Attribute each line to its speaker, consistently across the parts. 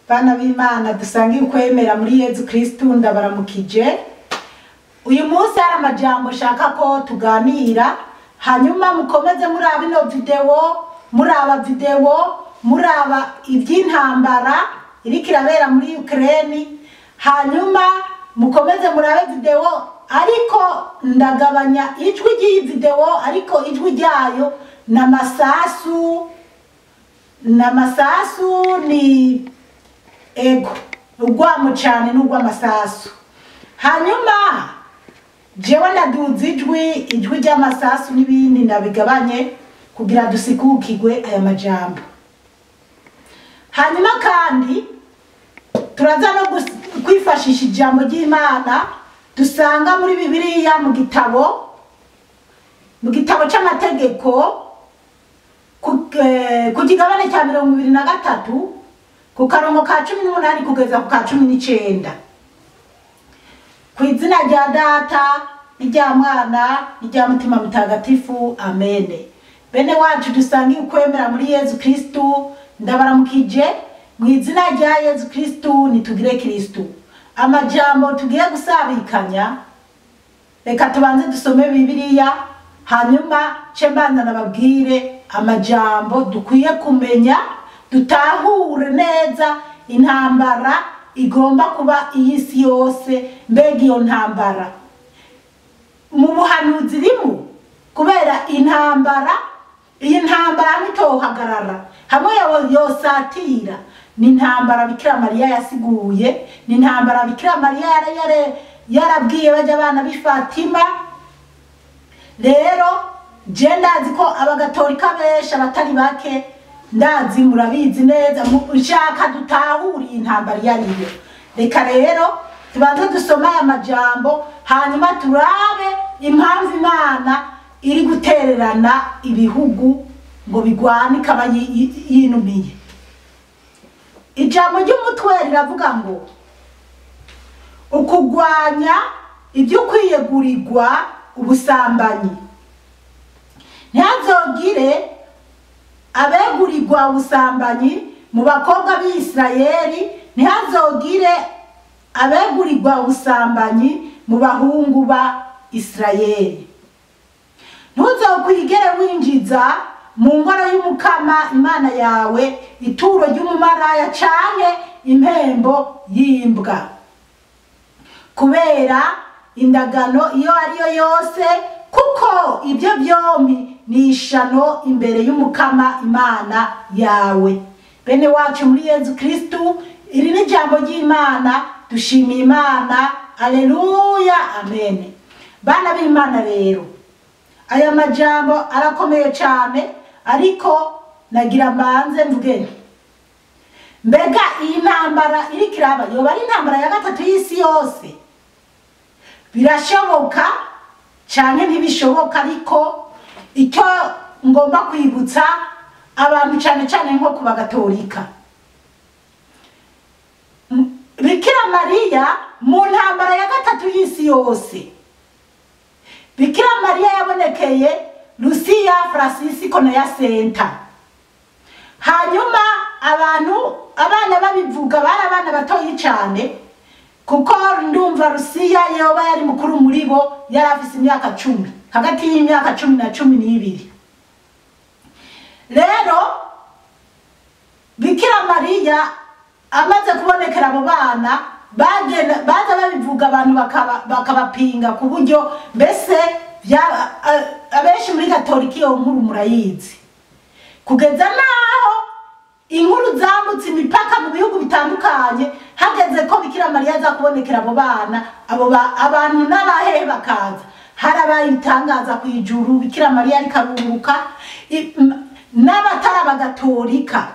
Speaker 1: Bana b'Imana dusangiye ukwemera muri Yezu Kristu ndabaramukije. Uyu munsi hari amajambo shaka ko tuganira, hanyuma mukomeze muraba ino video, muraba ivy'intambara iriko irabera muri Ukraine, hanyuma mukomeze murabe video ariko ndagabanya ijwi ry'iyi video, ariko ijwi ryayo n'amasasu ni ego urwamo cyane n'urw'amasasu. Hanyuma jewe ndaduza ijwi ry'amasasu n'ibindi ndabigabanye kugira dusikukigwe aya majambo. Hanyuma kandi turaza no kwifashisha ijambo ry'Imana dusanga muri Bibiliya mu gitabo c'amategeko ku kigabane cya 23 ku karongo ka 18 kugeza ku ka 19. Ku izina rya Data n'irya Mwana n'irya Mutima Mutagatifu, amene. Bene wacu dusangiye ukwemera muri Yezu Kristu ndabaramukije mu izina rya Yezu Kristu, nitugire Kristu. Amajambo tugiye gusabikanya, reka tubanze dusome Bibiliya, hanyuma mbanza nababwire amajambo dukwiye kumenya, dutahure neza intambara igomba kuba iy'isi yose. Mbega iyo ntambara mu buhanuzi rimwe, kubera iyi ntambara ntitohagarara hamwe yosatira. Ni intambara Bikira Mariya yasiguye, ni intambara Bikira Mariya yarabwiye bajya abana b'i Fatima. Rero je ndazi ko abagatolika benshi abatari bake, ndazi murabizi neza, nshaka dutahuriye intambara yariyo. Reka rero tubanze dusoma aya majambo, hanyuma turabe impamvu Imana iri gutererana ibihugu ngo bigwane ikaba yinumiye. Ijambo ry'umutwe riravuga ngo ukugwanya ibyo kwiyegurirwa ubusambanyi. Ntihazogire abegurirwa ubusambanyi mu bakobwa b'Isirayeli, ntihazogire abegurirwa ubusambanyi mu bahungu ba Isirayeli. Ntuzokwigere winjiza mu ngoro y'Umukama Imana yawe ituro ry'umumaraya canke impembo y'imbwa, kubera indagano iyo ariyo yose, kuko ibyo byombi ni ishano imbere y'Umukama Imana yawe. Bene wacu muri Yezu Kristu, iri ni ijambo ry'Imana, dushimiye Imana. Aleluya, amen. Bana b'Imana rero, aya majambo arakomeye cyane, ariko nagira mbanze mvuge, mbega iyi ntambara iri kiraba yoba ari intambara ya gatatu y'isi yose? Birashoboka cyane ntibishoboka, ariko icyo ngomba kwibutsa abantu cyane cyane nko ku bagatolika, Bikira Mariya mu ntambara ya gatatu y'isi yose, Bikira Mariya yabonekeye Lucia Francisco na Jacinta. Hanyuma abana babivuga bari abana batoyi cyane, kuko ndumva Lucia yoba yari mukuru muri bo, yari afise imyaka 10, hagati y'imyaka 10 na 12. Rero Bikira Mariya amaze kubonekera abo bana, baza babivuga abantu bakabapinga, ku buryo mbese abenshi muri Gatolika iyo nkuru murayizi, kugeza naho inkuru zambutse imipaka mu bihugu bitandukanye, hageze ko Bikira Mariya aza kubonekera abo bana, abantu n'abahehe bakaza, harabaye itangaza ku ijuru, Bikira Mariya ariko aruruka. N'abatari abagatolika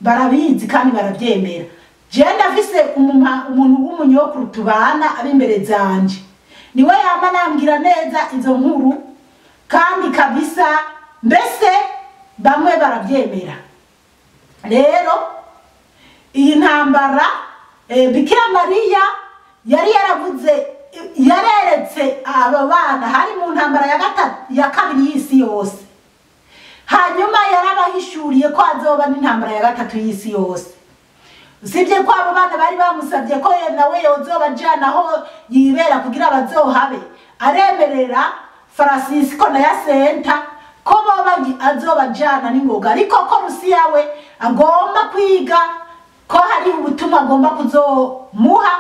Speaker 1: barabizi kandi barabyemera. Je ndafise umuntu w'umunyokuru tubana ari imbere zanje, niwe yama nambwira neza izo nkuru, kandi kabisa mbese bamwe barabyemera. Rero iyi ntambara Bikira Mariya yari yaravuze, yareretse aba bana hari mu ntambara ya kabiri y'isi yose. Hanyuma yarabahishuriye ko azoba n'intambara ya gatatu y'isi yose. usibye ko abo bana bari bamusabye ko nawe yozobajana aho yibera kugira bazohabe, aremerera Francisco na Yasenta ko boba azobajana n'ingoga, ariko ko Rusiya we agomba kwiga ko hari ubutumwa agomba kuzomuha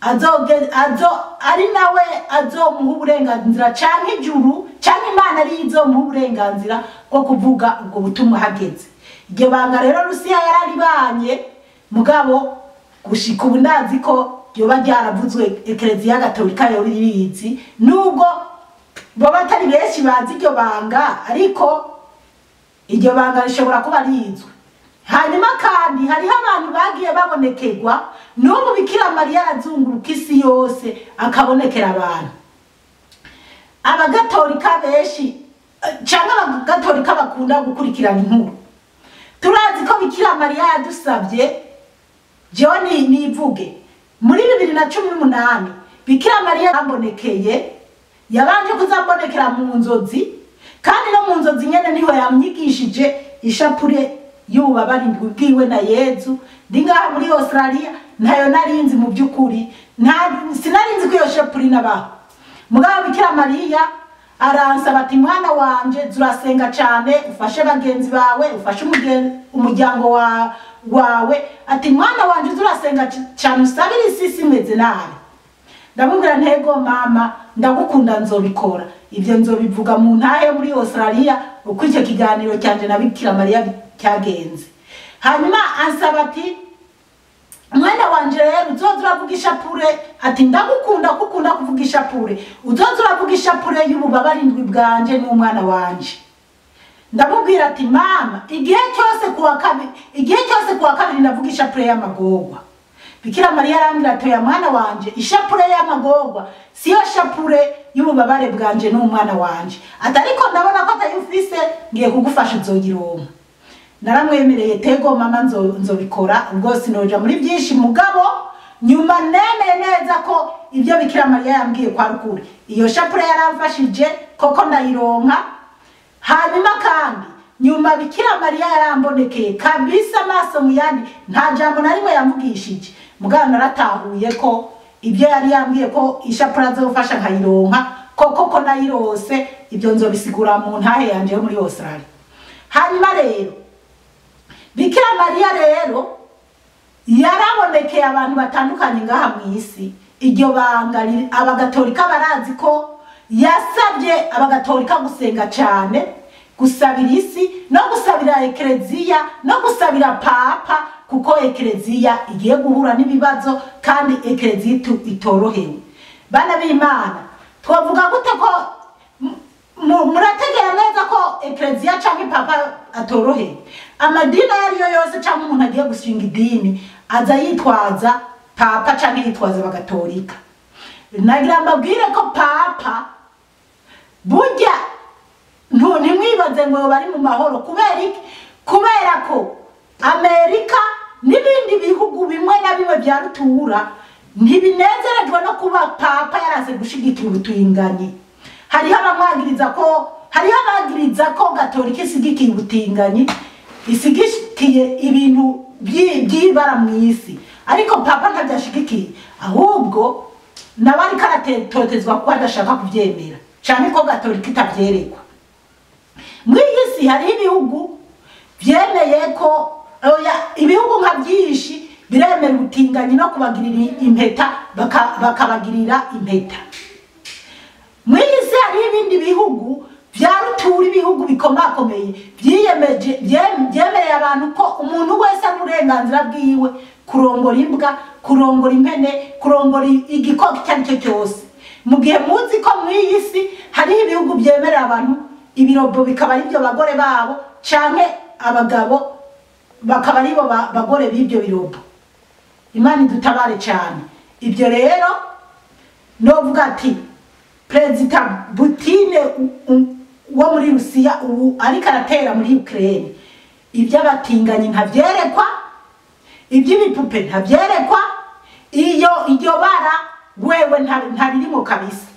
Speaker 1: ari nawe azomuha uburenganzira canke ijuru canke Imana ari izomuha uburenganzira bwo kuvuga ubwo butumwa hageze. Iryo banga rero Rusiya yararibanye, mugabo gushika ubu ndazi ko yoba ryaravuzwe Eklezia Gatolika yorizi, nubwo bo batari benshi bazi iryo banga, ariko iryo banga rishobora kuba rizwe. Hanyuma kandi hariho abantu bagiye babonekerwa n'ubu Bikira Mariya arazunguruka isi yose akabonekera abantu. Abagatolika benshi cyangwa abagatolika bakunda gukurikirana inkuru, turazi ko Bikira Mariya yadusabye John nivuge muri 2018 Bikira Mariya yambonekeye, yabanje kuzambonekera mu nzozi, kandi no mu nzozi nyene niho yamnyigishije ishapure y'ububabare bwiwe na Yezu. Ndinga muri Australia ntayo narinzi mu byukuri, sinarinzi ko iyo shapure nabaho. Mugabo Bikira Mariya aransaba ati mwana wanje zurasenga cyane, ufashe bagenzi bawe, ufashe umuryango wawe, ati mwana wanje zurasenga cyane, usabire isi imeze nabi. Ndamubwira ntego mama, ndagukunda nzobikora. Ibyo nzobivuga mu ntahe muri Australia uko icyo kiganiro cyanje na Bikira Mariya cyagenze. Hanyuma ansaba ati mwana wanje rero uzozuravuga ishapure, ati ndagukunda kukunda kuvuga ishapure, uzozuravuga ishapure y'ububabare bwanje n'umwana wanje. Ndamubwira ati mama, igihe cyose kuwa kabiri ndavuga ishapure y'amagorwa. Bikira Mariya arambwira ati ya mwana wanje, ishapure y'amagorwa siyo shapure y'ububabare bwanje n'umwana wanje, atariko ndabona ko atayufise ngiye kugufasha uzogironka. Naramwemereye tego mama nzobikora, ubwo sinoja muri byinshi, mugabo nyuma nemeye neza ko ibyo Bikira Mariya yambwiye kwa rukuri. Iyo shapure yaramfashije koko ndayironka. Hanyuma kandi nyuma Bikira Mariya yarambonekeye kabisa amaso mu yandi, nta jambo na rimwe yamvugishije, mugabo naratahuye ko ibyo yari yambwiye ko ishapure azofasha nkayironka koko ko nayirose. Ibyo nzobisigura mu ntahe yanje yo muri Australia. Hanyuma rero Bikira Mariya rero yarabonekeye abantu batandukanye ngaha mu isi. Iryo banga abagatolika barazi ko yasabye abagatolika gusenga cyane, gusabira isi no gusabira Eklezia no gusabira Papa, kuko Eklezia igiye guhura n'ibibazo kandi Eklezia itorohewe. Bana b'Imana, twavuga gute ko murategera neza ko Eklezia cyangwa Papa atorohewe? Amadini yariyo yose cyangwa umuntu agiye gushinga idini aza yitwaza Papa cyangwa yitwaza abagatolika. Nagira mbabwire ko Papa burya ntimwibaze ngo bari mu mahoro. Kubera iki? Kubera ko Amerika n'ibindi bihugu bimwe na bimwe bya rutura ntibinezerejwe no kuba Papa yaraze gushigikira ubutinganyi. Hariho abagiriza ko Gatolika isigikiye ubutinganyi, isigikiye ibintu by'ibara mu isi, ariko Papa ntabyashigikiye, ahubwo nabari karatotezwa ko adashaka kubyemera cyane ko Gatolika itabyerekwa. Muri isi hari ibihugu byemeye ko ibihugu nka byinshi biremera ubutinganyi no kubagirira impeta, bakabagirira impeta. Muri isi hari ibindi bihugu bya rutura, ibihugu bikomakomeye byemereye abantu ko umuntu wese ari uburenganzira bwiwe kurongora imbwa, kurongora impene, kurongora igikoko icyo ari cyo cyose. Mu gihe muzi ko muri iyi si hariho ibihugu byemerera abantu ibirobo bikaba ari byo bagore babo, canke abagabo bakaba ari bo bagore b'ibyo birobo. Imana idutabare cyane. Ibyo rero novuga ati Perezida Putin wo muri Rusiya ubu ariko aratera muri Ukraine, iby'abatinganyi ntabyerekwa, iby'ibipupe ntabyerekwa, iyo bara wewe ntaririmo kabisa.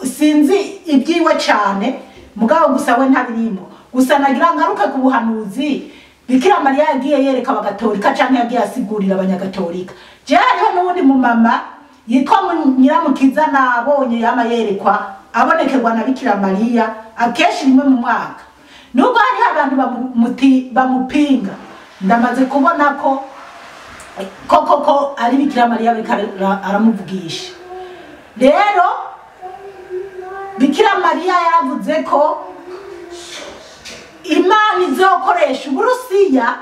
Speaker 1: Sinzi ibyiwe cyane, mugabo gusa we ntabirimo. Gusa nagira ngaruke ku buhanuzi Bikira Mariya yagiye yereka abagatolika canke yagiye asigurira abanyagatolika. Je hariho n'uwundi mu mama yitwa Nyiramukiza nabonye yama yerekwa abonekerwa na Bikira Mariya akeshi rimwe mu mwaka. Nubwo hari abantu bamupinga, ndamaze kubona ko koko ari Bikira Mariya aramuvugisha. Rero Bikira Mariya yaravuze ko Imana izokoresha Uburusiya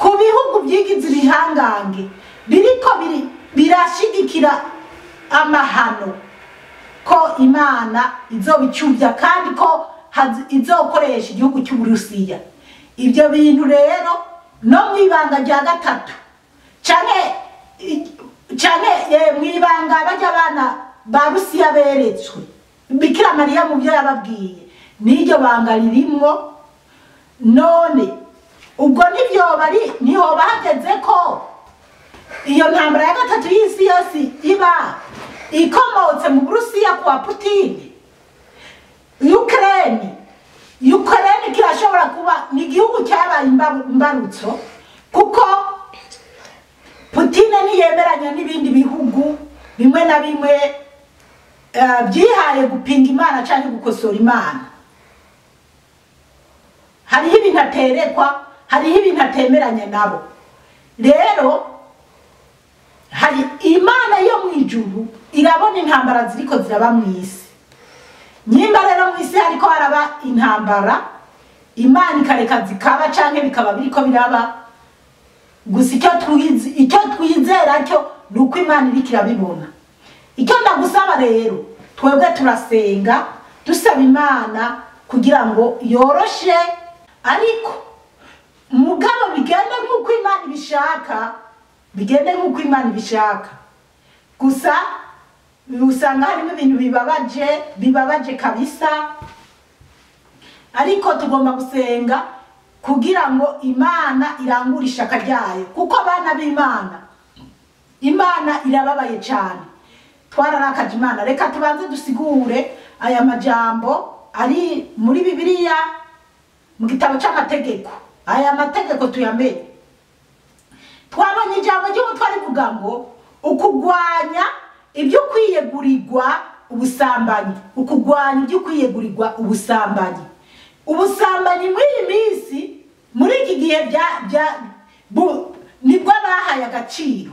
Speaker 1: ku bihugu byigize ibihangange biriko birashigikira amahano, ko Imana izobicuvya kandi ko izokoresha igihugu cy'Uburusiya. Ibyo bintu rero no mwibanga rya gatatu canke mwibanga bajya abana ba Rusiya beretswe Bikira Mariya mu byo yababwiye n'iryo banga ririmwo. None ubwo niho bahageze ko iyo ntambara ya gatatu y'isi yose iba ikomotse mu Burusiya kwa Putin. Ukraine kirashobora kuba ni igihugu cyabaye imbarutso, kuko Putin niyemeranya n'ibindi bihugu bimwe na bimwe byihaye gupinga Imana cyangwa gukosora Imana. Hariho ibintu aterekwa, hariho ibintu atemeranya nabo. Rero hari Imana yo mu ijuru irabona intambara ziriko ziraba mu isi. Nyimba rero mu isi hariko haraba intambara, Imana ikareka zikaba canke bikaba biriko biraba, gusa icyo twizera cyo nuko Imana iriko irabibona. Icyo ndagusaba rero, twebwe turasenga dusaba Imana kugira ngo yoroshe, ariko mugabo bigende nk'uko Imana ibishaka, gusa usanga harimo ibintu bibabaje kabisa. Ariko tugomba gusenga kugira ngo Imana irangure ishaka ryayo, kuko abana b'Imana, Imana irababaye cyane. Twararakaje Imana. Reka tubanze dusigure aya majambo ari muri Bibiliya mu gitabo cy'amategeko. Aya mategeko tuyamenye. Twabonye ijambo ry'umutwe rivuga ngo ukugwanya ibyo kwiyegurirwa ubusambanyi, ukugwanya ibyo kwiyegurirwa ubusambanyi. Ubusambanyi muri iyi minsi, muri iki gihe nibwo bahaye agaciro.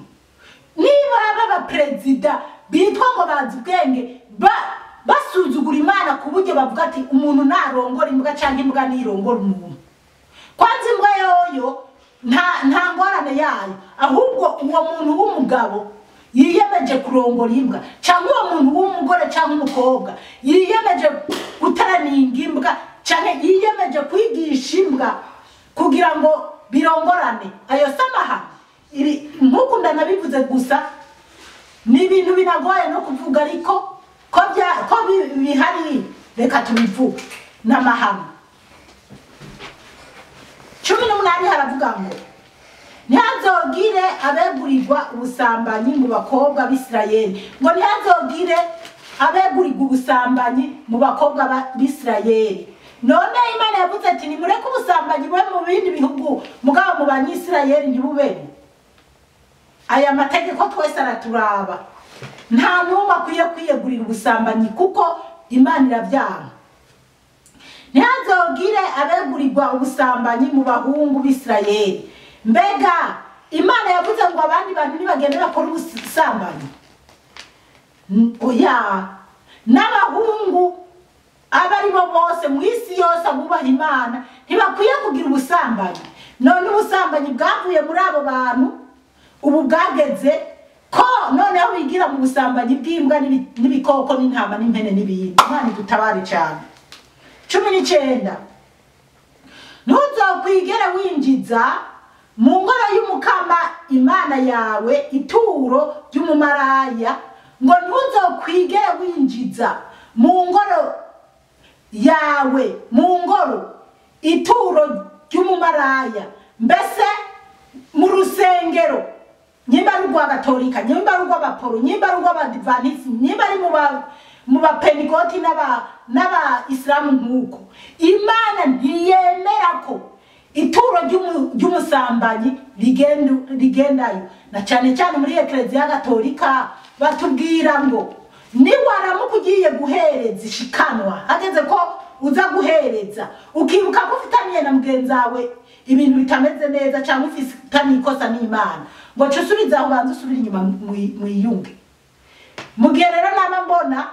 Speaker 1: Niba aba perezida bitwa ngo bazi ubwenge basuzugura Imana ku buryo bavuga ati umuntu narongora imbwa cyangwa imbwa nirongora umuntu. Kwanza imbwa yoyo nta ngorane yayo, ahubwo uwo muntu w'umugabo yiyemeje kurongora imbwa, cyangwa uwo muntu w'umugore cyangwa umukobwa yiyemeje gutaraninga imbwa, cyangwa yiyemeje kwigisha imbwa kugira ngo birongorane, ayo samahano nk'uko ndanabivuze. Gusa ni ibintu binagoye no kuvuga, ariko ko bihari reka tubivuge n'amahano. 18 haravuga ngo ntihazogire abegurirwa ubusambanyi mu bakobwa b'Isirayeli, ngo ntihazogire abegurirwa ubusambanyi mu bakobwa b'Isirayeli. None Imana yavuze ati nimureke ubusambanyi bwe mu bindi bihugu, mugabo mu banyisirayeli ntibubemo. Aya mategeko twese araturaba, nta n'umwe akwiye kwiyegurira ubusambanyi kuko Imana irabyanga. Ntihazogire abegurirwa ubusambanyi mu bahungu b'Isirayeli. Mbega Imana yavuze ngo abandi bantu nibagende bakora ubusambanyi? Oya, n'abahungu abari bo bose mu isi yose abubaha Imana ntibakwiye kugira ubusambanyi. None ubusambanyi bwavuye muri abo bantu, ubu bwageze ko noneho bigira mu busambanyi bw'imbwa n'ibikoko n'intama n'impene n'ibindi. Imana idutabare cyane. 19 ntuzokwigere winjiza mu ngoro y'umukama Imana yawe ituro ry'umumaraya, ngo ntuzokwigere winjiza mu ngoro yawe ituro ry'umumaraya, mbese mu rusengero, nyimba ari rwa Gatolika, nyimba ari rw'Abaporo, nyimba ari rw'Abadivanisi, nyimba ari mu Bapentekote n'aba Islamu nk'uko. Imana ntiyemera ko ituro ry'umusambanyi rigendayo. Na cyane cyane muri Eklezia Gatolika batubwira ngo niwaramuka ugiye guhereza ishikanwa hageze ko uza guhereza ukibuka ko ufitaniye na mugenzi wawe ibintu bitameze neza cyangwa ufitaniye ikosa n'Imana ngo cusubiza aho banze usubira inyuma mwiyunge. Mugihe rero nama mbona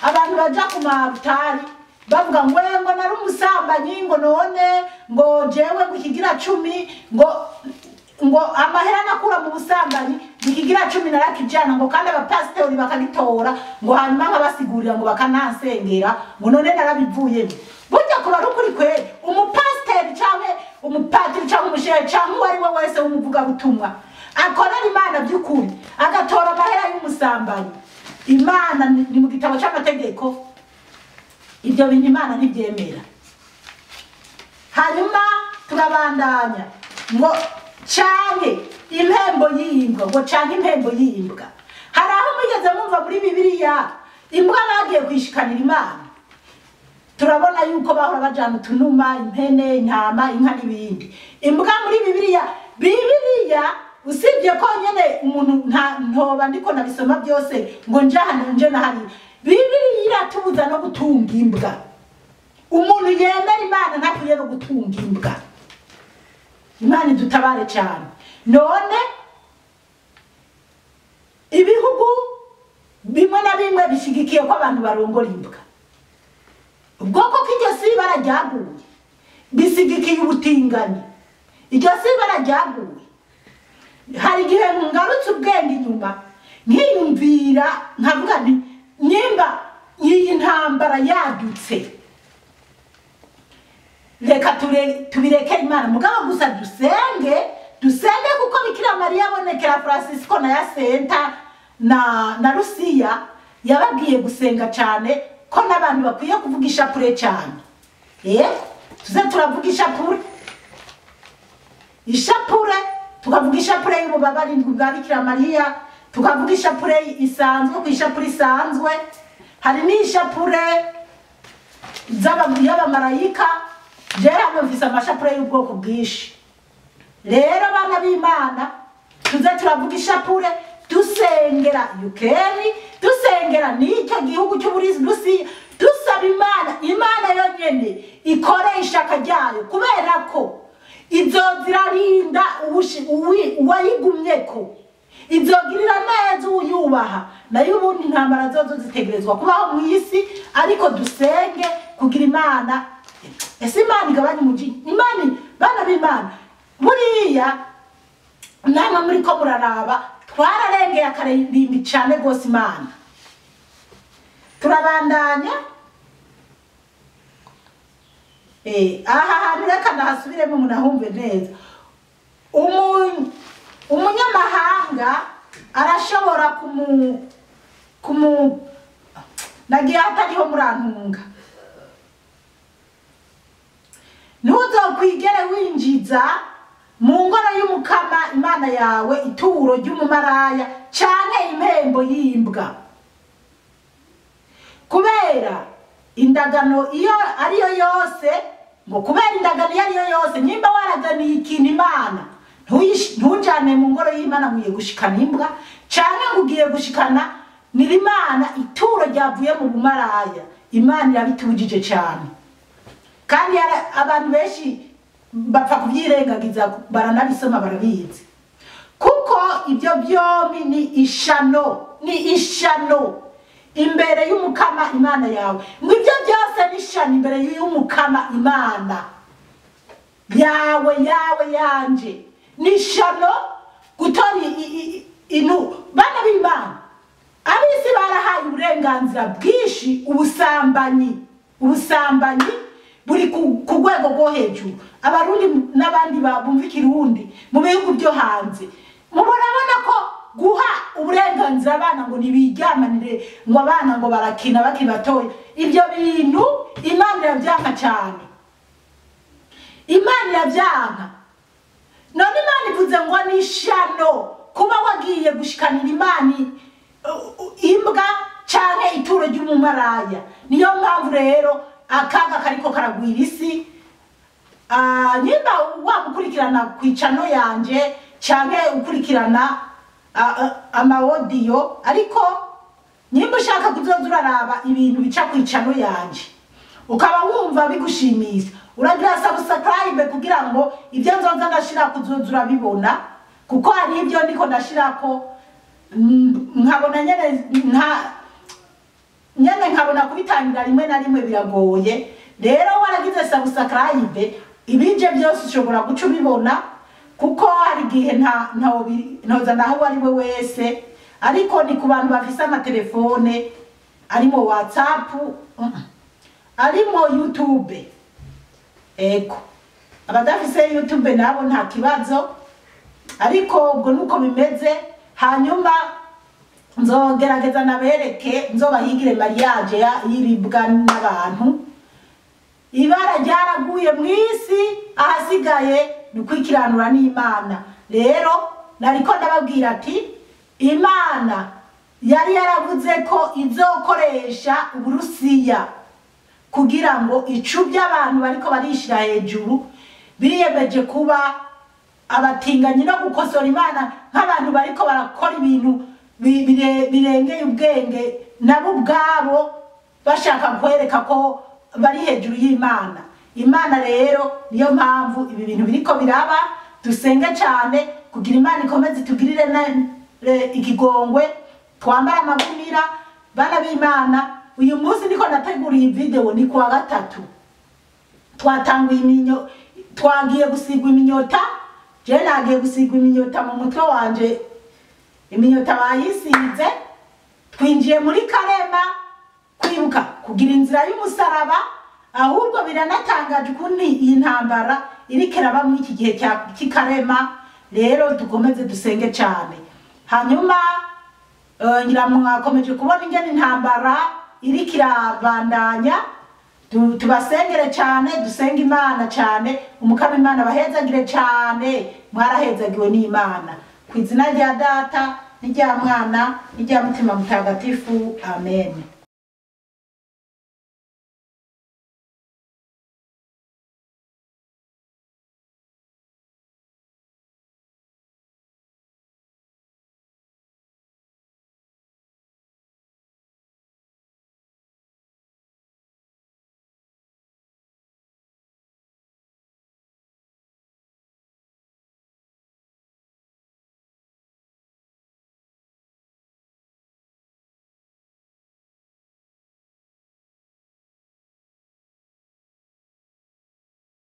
Speaker 1: abantu baja ku marutari bavuga ngo nari umusambanyi ngo none ngo jewe gukigira 10 ngo amahera nakura mu busambanyi bikigira 10 narakijana ngo kandi abapastori bakagitora ngo hanyuma nkabasigurira ngo bakanansengera ngo none narabivuye. Burya kuba rukuri kwe umupastori cyangwa umupadiri cyangwa umushehe cyangwa uwari we wese w'umuvuga butumwa akorera Imana by'ukuri agatora amahera y'umusambanyi, Imana ni mu gitabo cy'amategeko ibyo bintu Imana ntibyemera. Hanyuma turabandanya ngo canke impembo y'imbwa ngo canke impembo y'imbwa. Hari aho mugeze mumva muri Bibiliya imbwa bagiye kwishikanira Imana. Turabona yuko bahora bajana utunuma, impene, intama, inka n'ibindi. Imbwa muri Bibiliya usibye ko nyene umuntu ntoba ndiko nabisoma byose ngo nje nahari. Bibiliya iratubuza no gutunga imbwa. Umuntu yemera Imana ntakwiye no gutunga imbwa. Imana idutabare cyane. None ibihugu bimwe na bimwe bishigikiye ko abantu barongora imbwa. Ubwoko k'iryo si barajyaguye bisigikiye ubutingani. Iryo si barajyaguye. Hari igihe ngarutse ubwenge inyuma nkiyumvira nkavuga nti nyimba iyi ntambara yadutse reka tubireke Imana mugabo gusa dusenge kuko Bikira Mariya abonekera Francisco na Yasenta na Rusiya yababwiye gusenga cyane ko n'abantu bakwiye kuvuga ishapure cyane. Tuze turavuga ishapure tukavuga ishapure y'ububabare bwa Bikira Mariya, tukavuga ishapure isanzwe ku ishapure isanzwe. Hari n'ishapure y'abamarayika. Jera mvise amashapure y'ubwoko bwishi. Rero bana b'Imana tuze turavuga ishapure dusengera Ukraine, dusengera n'icyo gihugu cy'Uburusiya, dusaba Imana yonyene ikore ishaka ryayo kubera ko izozirarinda uwayigumyeko, izogirira neza uyubaha. Nayo ubundi intambara zozo zitegerezwa kubaho mu isi, ariko dusenge kugira Imana. Ese Imana igabanye umuji Imana bana b'Imana buriya namwe muri ko muraraba twararengeye akarimbi cyane gose Imana. Turabandanya aha hantu reka ndahasubiremo munahumve neza. Umunyamahanga arashobora nagiye atariho murantunga. Ntuzokwigere winjiza mu ngoro y'Umukama Imana yawe ituro ry'umumaraya cyane impembo y'imbwa, kubera indagano iyo ariyo yose ngo kubera indagano iyo ariyo yose nyimba waraganiye ikintu Imana ntujane mu ngoro y'Imana muye gushikana imbwa cyane ngugiye gushikana n'Imana ituro ryavuye mu bumaraya. Imana irabitubujije cyane kandi abantu benshi bapfa kubyirengagiza baranabisoma barabizi kuko ibyo byombi ni ishano imbere y'Umukama Imana yawe. Ngo ibyo byose ni ishano imbere y'Umukama Imana yawe yanje ni ishano gutora bana b'Imana. Abisi barahaye uburenganzira bwishi ubusambanyi buri ku rwego rwo hejuru. Abarundi n'abandi bumva Ikirundi mu bihugu byo hanze murabona ko guha uburenganzira abana ngo nibijyamanire ngo abana ngo barakina bakiri batoya, ibyo bintu Imana irabyanka cyane. Imana irabyanka. None Imana ivuze ngo ni ishano kuba wagiye gushikanira Imana imbwa cyane ituro ry'umumaraya. Niyo mpamvu rero akaga kariko karagwira isi nyimba wamukurikirana kwicano yanje canke ukurikirana amawodiyo, ariko nyimba ushaka kuzoza uraraba ibintu bica kwicano yanje ukaba wumva bigushimisha, uragira subscribe kugira ngo ibyo nzoza ndashira kuzoza urabibona, kuko hari ibyo ndiko ndashirako nkabona nyene nkabona kubitangira rimwe na rimwe biragoye. Rero waragize subscribe ibije byose ushobora guca ubibona, kuko hari gihe ntoza naho ari we wese, ariko ni ku bantu bafise amatelefone arimo WhatsApp arimo YouTube. Ego abadafise YouTube nabo nta kibazo, ariko ubwo nuko bimeze. Hanyuma nzogerageza nabereke, nzobahigire mariage y'ibibwa n'abantu. Ibara ryaraguye mwisi, ahasigaye nukwikiranura n'Imana. Rero nariko ndababwira ati Imana yari yaravuze ko izokoresha Uburusiya kugira ngo icubye abantu bariko barishira hejuru, biyemeje kuba abatinganyi no gukosora Imana, nk'abantu bariko barakora ibintu birengeye ubwenge nabo ubwabo bashaka kwereka ko bari hejuru y'Imana. Imana rero niyo mpamvu ibi bintu biriko biraba. Dusenge cyane kugira Imana ikomeze tugirire ikigongwe, twambara amagunira bana b'Imana. Uyu munsi niko nategura iyi video, ni kuwa gatatu twatanguye twagiye gusigwa iminyota. Je nagiye gusigwa iminyota mu mutwe wanje, iminyota bayisize. Twinjiye muri Karema kwibuka kugira inzira y'umusaraba, ahubwo biranatangaje ukuntu iyi ntambara iriko iraba muri iki gihe cy'Ikarema. Rero dukomeze dusenge cyane. Hanyuma ngira mwakomeje kubona ingene intambara iriko irabandanya. Tubasengere cyane, dusenga Imana cyane, umukama Imana bahezagire cyane. Mwarahezagiwe n'Imana. Kw'izina rya Data n'irya Mwana n'irya Mutima Mutagatifu, amen.